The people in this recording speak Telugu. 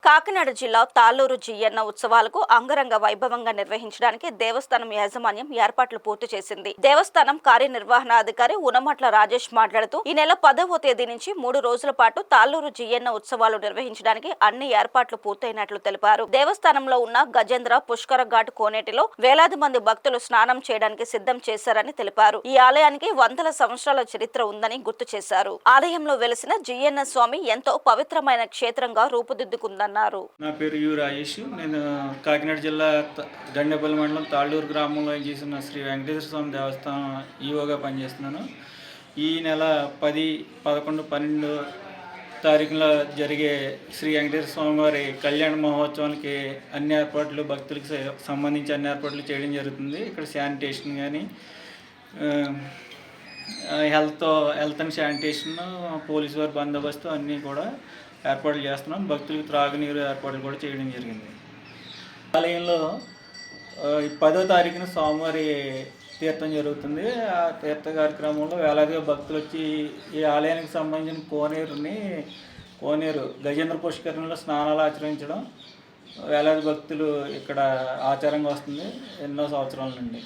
కాకినాడ జిల్లా తాళ్లూరు జియ్యన్న ఉత్సవాలకు అంగరంగ వైభవంగా నిర్వహించడానికి దేవస్థానం యాజమాన్యం ఏర్పాట్లు పూర్తి చేసింది. దేవస్థానం కార్యనిర్వహణాధికారి ఉనమట్ల రాజేష్ మాట్లాడుతూ ఈ నెల 10వ తేదీ నుంచి 3 రోజుల పాటు తాళ్లూరు జియ్యన్న ఉత్సవాలు నిర్వహించడానికి అన్ని ఏర్పాట్లు పూర్తయినట్లు తెలిపారు. దేవస్థానంలో ఉన్న గజేంద్ర పుష్కర ఘాట్ కోనేటిలో వేలాది మంది భక్తులు స్నానం చేయడానికి సిద్ధం చేశారని తెలిపారు. ఈ ఆలయానికి వందల సంవత్సరాల చరిత్ర ఉందని గుర్తు చేశారు. ఆలయంలో వెలిసిన జియ్యన్న స్వామి ఎంతో పవిత్రమైన క్షేత్రంగా రూపుదిద్దుకుందన్నారు. నా పేరు యు రాజేష్. నేను కాకినాడ జిల్లా గండేపల్లి మండలం తాళ్ళూరు గ్రామంలో చేసిన శ్రీ వెంకటేశ్వర స్వామి దేవస్థానం ఈవోగా పనిచేస్తున్నాను. ఈ నెల 10, 11, 12 తారీఖున జరిగే శ్రీ వెంకటేశ్వర స్వామి వారి కళ్యాణ మహోత్సవానికి అన్ని ఏర్పాట్లు, భక్తులకు సంబంధించి అన్ని ఏర్పాట్లు చేయడం జరుగుతుంది. ఇక్కడ శానిటేషన్ కానీ, హెల్త్ అండ్ శానిటేషన్, పోలీసు వారి బందోబస్తు అన్నీ కూడా ఏర్పాట్లు చేస్తున్నాం. భక్తులకు త్రాగునీరు ఏర్పాట్లు కూడా చేయడం జరిగింది. ఆలయంలో 10వ తారీఖున స్వామివారి తీర్థం జరుగుతుంది. ఆ తీర్థ కార్యక్రమంలో వేలాదిగా భక్తులు వచ్చి ఈ ఆలయానికి సంబంధించిన కోనేరు గజేంద్ర పుష్కరంలో స్నానాలు ఆచరించడం వేలాది భక్తులు ఇక్కడ ఆచారంగా వస్తుంది ఎన్నో సంవత్సరాల నుండి.